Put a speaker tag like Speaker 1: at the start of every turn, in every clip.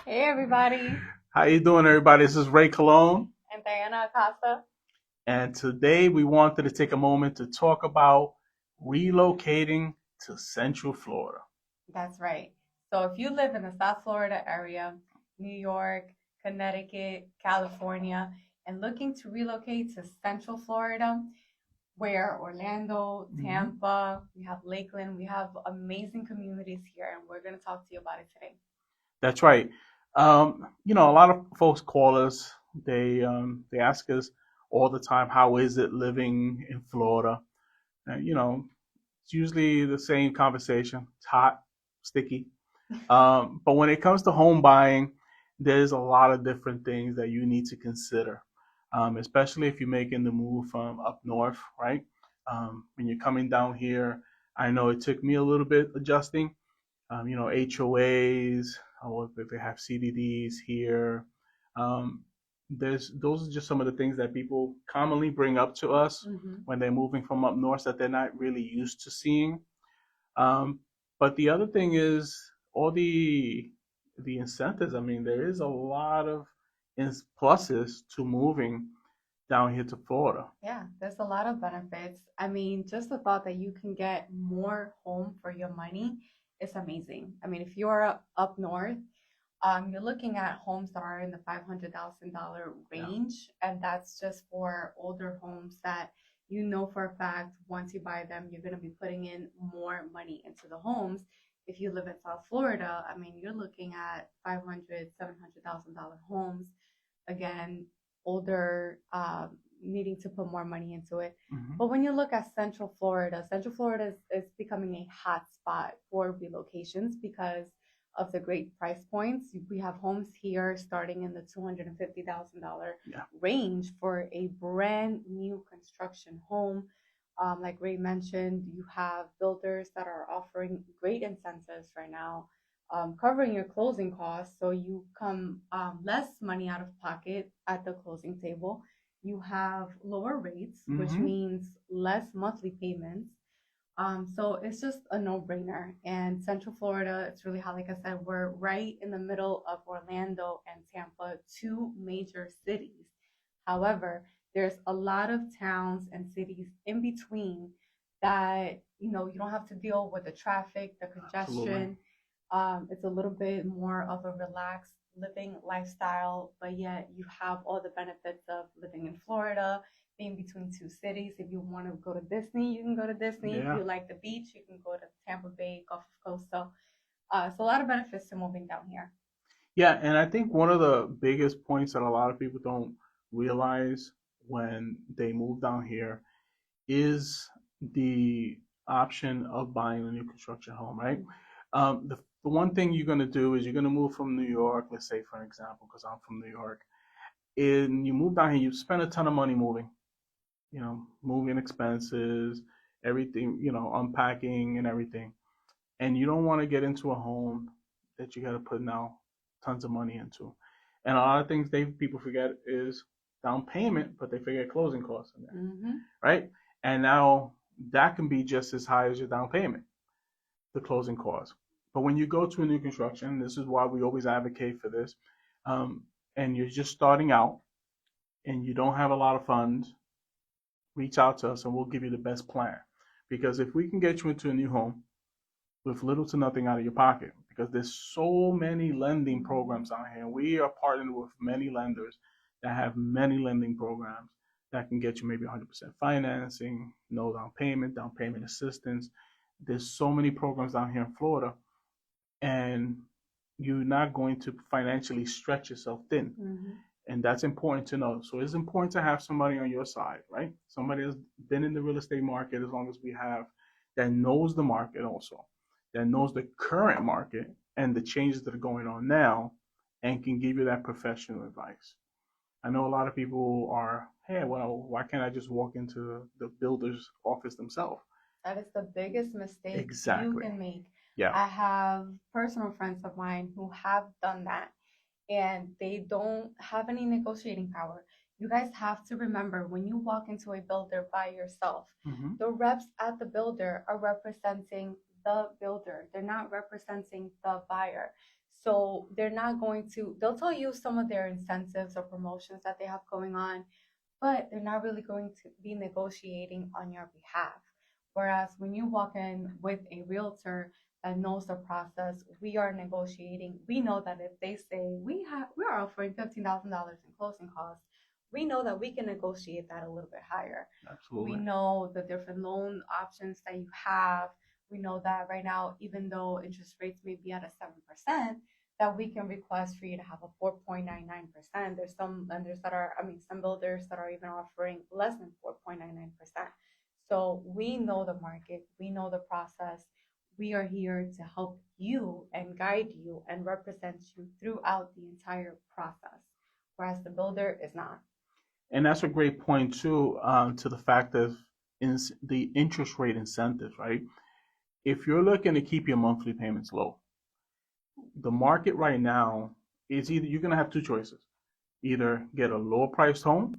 Speaker 1: Hey everybody,
Speaker 2: How you doing, everybody? This is Ray Cologne,
Speaker 1: and Diana Acosta.
Speaker 2: and today we wanted to take a moment to talk about relocating to Central Florida.
Speaker 1: That's right. So if you live in the South Florida area, New York, Connecticut, California, and looking to relocate to Central Florida, where Orlando,
Speaker 2: Mhm.
Speaker 1: Tampa, we have Lakeland, we have amazing communities here, and we're going to talk to you about it today.
Speaker 2: That's right. A lot of folks call us. They ask us all the time, "How is it living in Florida?" And it's usually the same conversation. It's hot, sticky. But when it comes to home buying, there's a lot of different things that you need to consider, especially if you're making the move from up north, right? When you're coming down here, I know it took me a little bit adjusting. HOAs, or if they have CDDs here. Um, those are just some of the things that people commonly bring up to us
Speaker 1: Mm-hmm.
Speaker 2: when they're moving from up north that they're not really used to seeing. Um, but the other thing is all the incentives. I mean, there is a lot of pluses to moving down here to Florida.
Speaker 1: Yeah, there's a lot of benefits. I mean, just the thought that you can get more home for your money is amazing. I mean, if you're up north, you're looking at homes that are in the $500,000
Speaker 2: Yeah.
Speaker 1: range, and that's just for older homes that you know for a fact once you buy them, you're going to be putting in more money into the homes. If you live in South Florida, I mean, you're looking at 500, $700,000 homes. Again, older, needing to put more money into it.
Speaker 2: Hmm.
Speaker 1: But when you look at Central Florida is becoming a hot spot for relocations because of the great price points. We have homes here starting in the $250,000
Speaker 2: Yeah.
Speaker 1: range for a brand new construction home. Like Ray mentioned, you have builders that are offering great incentives right now, covering your closing costs, so you come less money out of pocket at the closing table. You have lower rates, which
Speaker 2: Hmm.
Speaker 1: means less monthly payments. So it's just a no-brainer. And Central Florida, it's really hot. Like I said, we're right in the middle of Orlando and Tampa, two major cities. However, there's a lot of towns and cities in between that, you don't have to deal with the traffic, the
Speaker 2: Absolutely.
Speaker 1: congestion. It's a little bit more of a relaxed living lifestyle, but yet you have all the benefits of living in Florida, being between two cities. If you want to go to Disney, you can go to Disney. If
Speaker 2: Yeah.
Speaker 1: you like the beach, you can go to Tampa Bay, Gulf Coast. So a lot of benefits to moving down here.
Speaker 2: Yeah, and I think one of the biggest points that a lot of people don't realize when they move down here is the option of buying a new construction home, right? The one thing you're going to do is you're going to move from New York, let's say, for example, because I'm from New York, and you move down here, you spend a ton of money moving, moving expenses, everything, unpacking and everything. And you don't want to get into a home that you got to put now tons of money into. And a lot of things people forget is down payment, but they forget closing costs in there,
Speaker 1: Mm-hmm.
Speaker 2: right? And now that can be just as high as your down payment, the closing costs. But when you go to a new construction, this is why we always advocate for this, um, and you're just starting out and you don't have a lot of funds, reach out to us and we'll give you the best plan. Because if we can get you into a new home with little to nothing out of your pocket, because there's so many lending programs out here, we are partnered with many lenders that have many lending programs that can get you maybe 100% financing, no down payment assistance. There's so many programs down here in Florida, and you're not going to financially stretch yourself thin.
Speaker 1: Mm-hmm.
Speaker 2: And that's important to know. So it's important to have somebody on your side, right? Somebody that's been in the real estate market as long as we have, that knows the market also, that knows the current market and the changes that are going on now, and can give you that professional advice. I know a lot of people are, hey, well, why can't I just walk into the builder's office themselves?
Speaker 1: That is the biggest mistake you
Speaker 2: Exactly.
Speaker 1: can make.
Speaker 2: Yeah.
Speaker 1: I have personal friends of mine who have done that and they don't have any negotiating power. You guys have to remember when you walk into a builder by yourself,
Speaker 2: Hmm.
Speaker 1: the reps at the builder are representing the builder, they're not representing the buyer. So they'll tell you some of their incentives or promotions that they have going on, but they're not really going to be negotiating on your behalf. Whereas when you walk in with a realtor that knows the process, we are negotiating. We know that if they say we are offering $15,000 in closing costs, we know that we can negotiate that a little bit higher. We
Speaker 2: Absolutely.
Speaker 1: know the different loan options that you have. We know that right now, even though interest rates may be at a 7%, that we can request for you to have a 4.99%. There's some lenders that are, I mean, some builders that are even offering less than 4.99%. So we know the market, we know the process. We are here to help you and guide you and represent you throughout the entire process, whereas the builder is not.
Speaker 2: And that's a great point too, to the fact of the interest rate incentives, right? If you're looking to keep your monthly payments low, the market right now is either you're going to have two choices: either get a lower priced home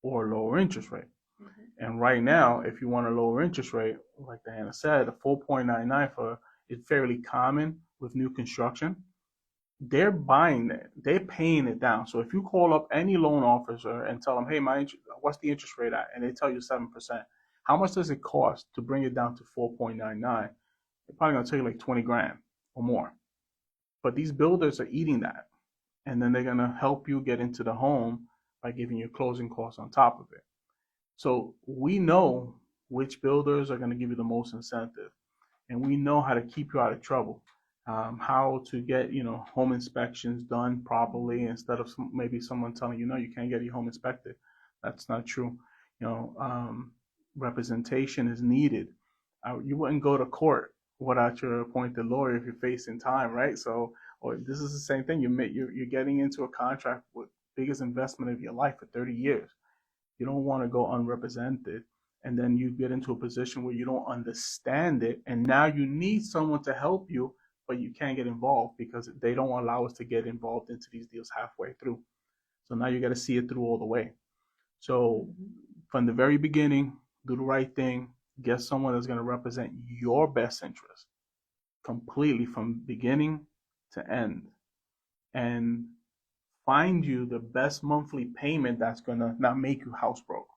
Speaker 2: or a lower interest rate.
Speaker 1: Mm-hmm.
Speaker 2: And right now, if you want a lower interest rate, like Diana said, a 4.99 for is fairly common with new construction. They're buying it, they're paying it down. So if you call up any loan officer and tell them, hey, what's the interest rate at? And they tell you 7%. How much does it cost to bring it down to 4.99? They're probably gonna tell you like 20 grand or more. But these builders are eating that. And then they're gonna help you get into the home by giving you closing costs on top of it. So we know which builders are gonna give you the most incentive, and we know how to keep you out of trouble. How to get home inspections done properly instead of maybe someone telling you no, you can't get your home inspected. That's not true. You know, representation is needed. You wouldn't go to court without your appointed lawyer if you're facing time, right? So, or this is the same thing. You're getting into a contract with biggest investment of your life for 30 years. You don't want to go unrepresented, and then you get into a position where you don't understand it, and now you need someone to help you, but you can't get involved because they don't allow us to get involved into these deals halfway through. So now you got to see it through all the way. So from the very beginning, do the right thing, get someone that's going to represent your best interest completely from beginning to end, and find you the best monthly payment that's going to not make you house broke,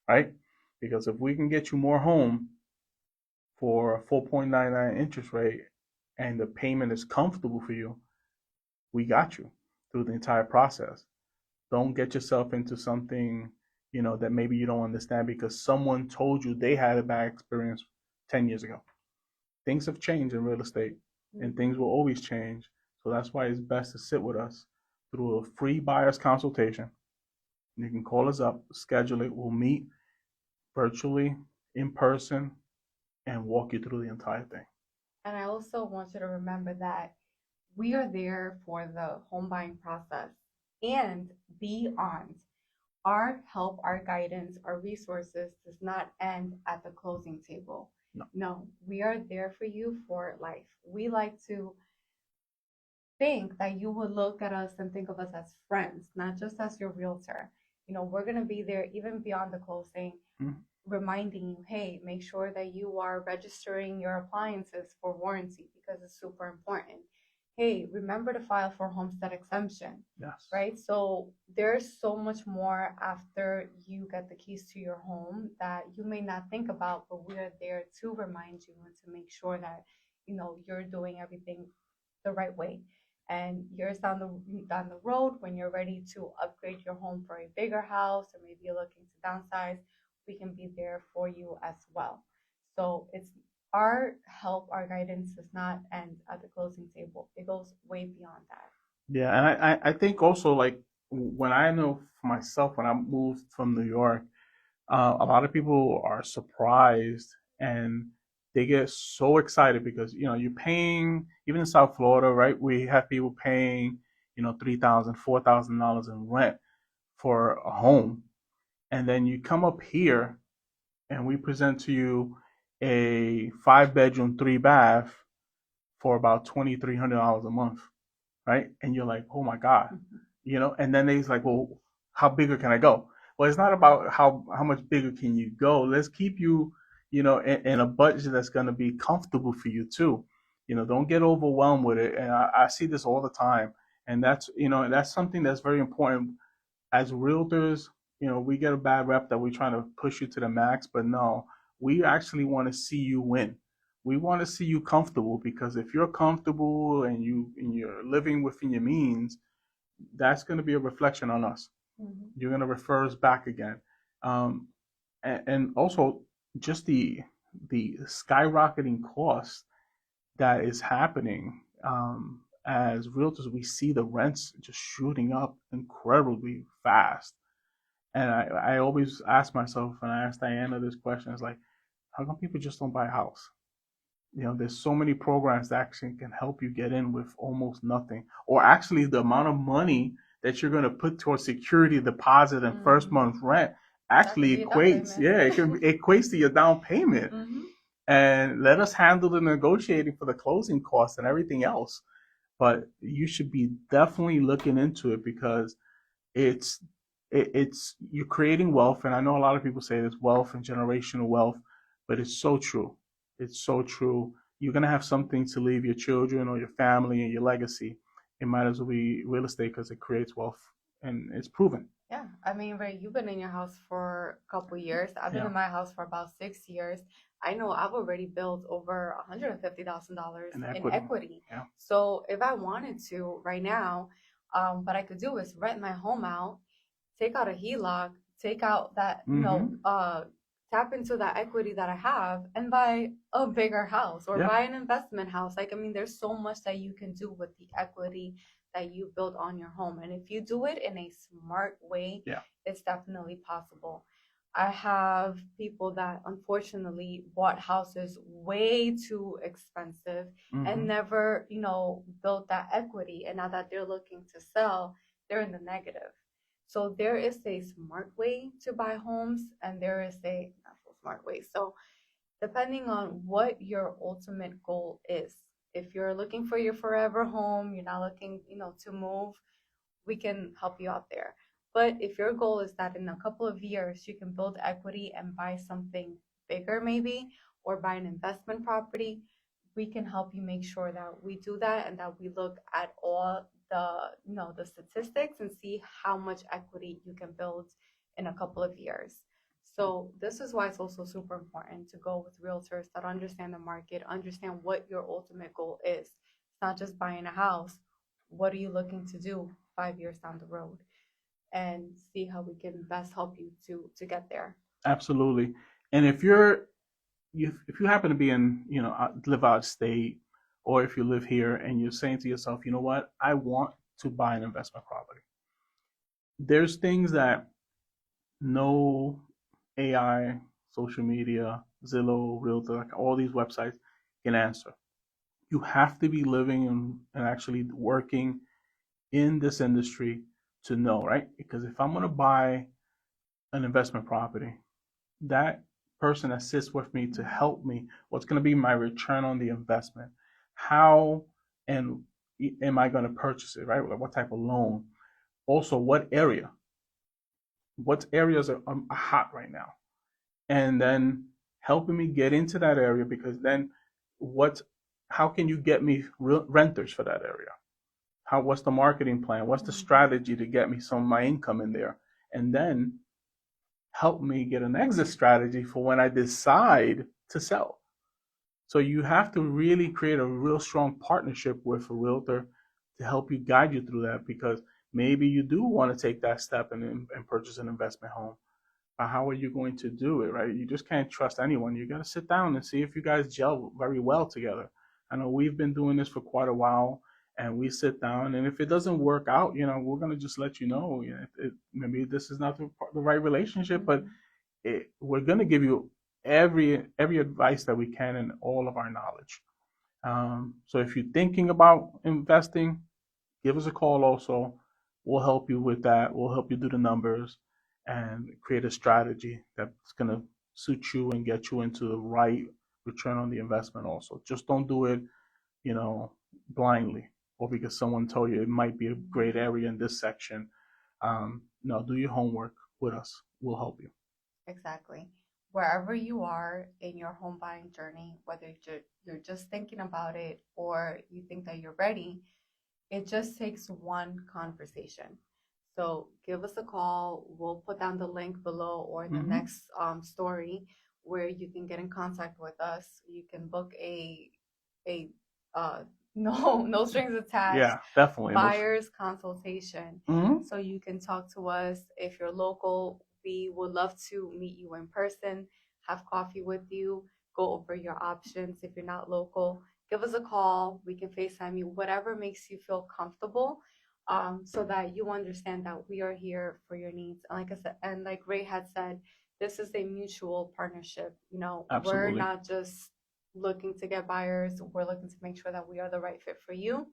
Speaker 2: right? Because if we can get you more home for a 4.99 interest rate and the payment is comfortable for you, we got you through the entire process. Don't get yourself into something, that maybe you don't understand because someone told you they had a bad experience 10 years ago. Things have changed in real estate, and things will always change. So that's why it's best to sit with us through a free buyer's consultation. You can call us up, schedule it. We'll meet virtually, in person, and walk you through the entire thing.
Speaker 1: And I also want you to remember that we are there for the home buying process and beyond. Our help, our guidance, our resources does not end at the closing table.
Speaker 2: No.
Speaker 1: No, we are there for you for life. We like to think that you would look at us and think of us as friends, not just as your realtor. We're going to be there even beyond the closing, reminding you, hey, make sure that you are registering your appliances for warranty because it's super important. Hey, remember to file for homestead exemption.
Speaker 2: Yes.
Speaker 1: Right? So there's so much more after you get the keys to your home that you may not think about, but we are there to remind you and to make sure that you're doing everything the right way. And years down the road, when you're ready to upgrade your home for a bigger house, or maybe you're looking to downsize, we can be there for you as well. So it's our help, our guidance does not end at the closing table. It goes way beyond that.
Speaker 2: Yeah, and I think also, like, when I know for myself, when I moved from New York, a lot of people are surprised and they get so excited because you're paying, even in South Florida, right? We have people paying $3,000, $4,000 in rent for a home, and then you come up here and we present to you a 5 bedroom, 3 bath for about $2,300 a month, right? And you're like, oh my God, and then they's like, well, how bigger can I go? Well, it's not about how much bigger can you go. Let's keep you, in a budget that's going to be comfortable for you too. Don't get overwhelmed with it. And I see this all the time. And that's something that's very important. As realtors, we get a bad rep that we're trying to push you to the max, but no, we actually want to see you win. We want to see you comfortable, because if you're comfortable and you're living within your means, that's going to be a reflection on us. You're going to refer us back again. And also just the skyrocketing cost that is happening, as realtors, we see the rents just shooting up incredibly fast. And I always ask myself, and I ask Diana this question, is like, how come people just don't buy a house? There's so many programs that actually can help you get in with almost nothing, or actually the amount of money that you're going to put towards security deposit and first month rent actually equates, it equates to your down payment. And let us handle the negotiating for the closing costs and everything else. But you should be definitely looking into it, because it's you're creating wealth. And I know a lot of people say there's wealth and generational wealth, but it's so true. It's so true. You're going to have something to leave your children or your family and your legacy. It might as well be real estate, because it creates wealth, and it's proven.
Speaker 1: Yeah, I mean, Ray, you've been in your house for a couple years. I've been in my house for about 6 years. I know I've already built over $150,000 in equity.
Speaker 2: Yeah.
Speaker 1: So if I wanted to right now, what I could do is rent my home out, take out a HELOC, take out that, tap into that equity that I have, and buy a bigger house or buy an investment house. Like, I mean, there's so much that you can do with the equity that you build on your home. And if you do it in a smart way, it's definitely possible. I have people that unfortunately bought houses way too expensive and never, built that equity. And now that they're looking to sell, they're in the negative. So there is a smart way to buy homes, and there is a not so smart way. So depending on what your ultimate goal is, if you're looking for your forever home, you're not looking, to move, we can help you out there. But if your goal is that in a couple of years you can build equity and buy something bigger maybe, or buy an investment property, we can help you make sure that we do that, and that we look at all the statistics and see how much equity you can build in a couple of years. So this is why it's also super important to go with realtors that understand the market, understand what your ultimate goal is. It's not just buying a house. What are you looking to do 5 years down the road? And see how we can best help you to get there.
Speaker 2: Absolutely. And if you happen to be in, live out of state, or if you live here and you're saying to yourself, you know what, I want to buy an investment property. There's things that no AI, social media, Zillow, Realtor, like all these websites can answer. You have to be living and actually working in this industry to know, right? Because if I'm going to buy an investment property, that person that sits with me to help me, what's going to be my return on the investment? How and am I going to purchase it, right? What type of loan? Also, what area? What areas are hot right now? And then helping me get into that area, because then how can you get me renters for that area? What's the marketing plan? What's the strategy to get me some of my income in there? And then help me get an exit strategy for when I decide to sell. So you have to really create a real strong partnership with a realtor to help you guide you through that, because maybe you do want to take that step and purchase an investment home. But how are you going to do it, right? You just can't trust anyone. You got to sit down and see if you guys gel very well together. I know we've been doing this for quite a while, and we sit down, and if it doesn't work out, we're going to just let you know, maybe this is not the right relationship, but we're going to give you every advice that we can and all of our knowledge. So if you're thinking about investing, give us a call also. We'll help you with that. We'll help you do the numbers and create a strategy that's going to suit you and get you into the right return on the investment also. Just don't do it, blindly, or because someone told you it might be a great area in this section. No, do your homework with us. We'll help you.
Speaker 1: Exactly. wherever you are in your home buying journey, whether you're just thinking about it or you think that you're ready, it just takes one conversation. So give us a call. We'll put down the link below or in the
Speaker 2: Mhm.
Speaker 1: next story where you can get in contact with us. You can book a no strings attached
Speaker 2: Yeah, definitely.
Speaker 1: buyer's consultation.
Speaker 2: Mhm.
Speaker 1: So you can talk to us. If you're local, we would love to meet you in person, have coffee with you, go over your options. If you're not local, give us a call. We can FaceTime you, whatever makes you feel comfortable, so that you understand that we are here for your needs. And like I said, and like Ray had said, this is a mutual partnership. We're
Speaker 2: Absolutely.
Speaker 1: not just looking to get buyers, we're looking to make sure that we are the right fit for you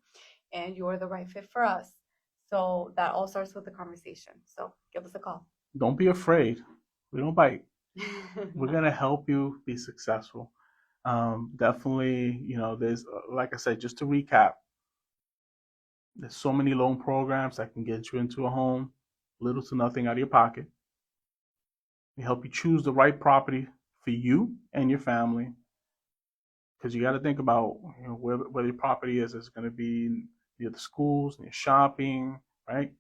Speaker 1: and you're the right fit for us. So that all starts with the conversation. So give us a call.
Speaker 2: Don't be afraid. We don't bite. We're gonna help you be successful. Definitely, there's like I said, just to recap, there's so many loan programs that can get you into a home, little to nothing out of your pocket. We help you choose the right property for you and your family, because you got to think about where your property is. It's going to be near the schools, near shopping, right?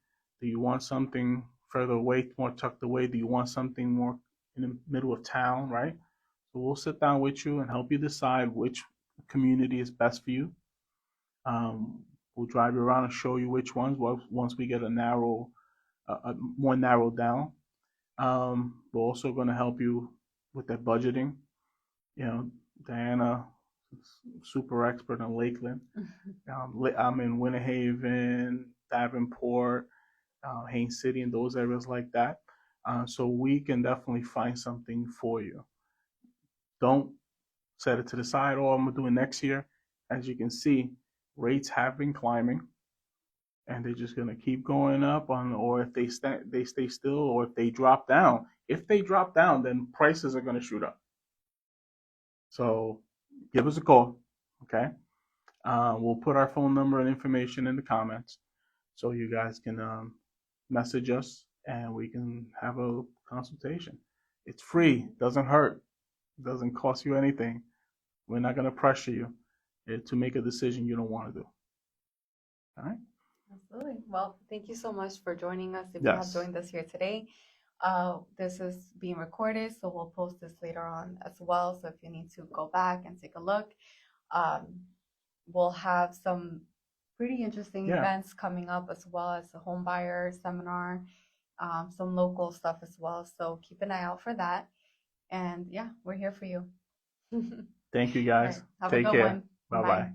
Speaker 2: Do you want something further away, more tucked away? Do you want something more in the middle of town, right? So we'll sit down with you and help you decide which community is best for you. Um, we'll drive you around and show you which ones. Once we get a more narrowed down, we're also going to help you with that budgeting. Diana, super expert on Lakeland. I'm in Winter Haven, Davenport, Haines City, and those areas like that. So we can definitely find something for you. Don't set it to the side. Oh, I'm gonna do it next year. As you can see, rates have been climbing, and they're just gonna keep going up. Or if they stay still, or if they drop down. If they drop down, then prices are gonna shoot up. So give us a call, okay? We'll put our phone number and information in the comments so you guys can message us and we can have a consultation. It's free, doesn't hurt, doesn't cost you anything. We're not going to pressure you to make a decision you don't want to do. All right?
Speaker 1: Absolutely. Well, thank you so much for joining us. If you have
Speaker 2: Yes.
Speaker 1: joined us here today, this is being recorded, so we'll post this later on as well. So if you need to go back and take a look, um, we'll have some pretty interesting
Speaker 2: Yeah.
Speaker 1: events coming up as well as a home buyer seminar, some local stuff as well. So keep an eye out for that. And yeah, we're here for you. All
Speaker 2: Thank you
Speaker 1: right.
Speaker 2: guys.
Speaker 1: Have a
Speaker 2: Take
Speaker 1: good
Speaker 2: care.
Speaker 1: one.
Speaker 2: Bye
Speaker 1: Bye.
Speaker 2: bye.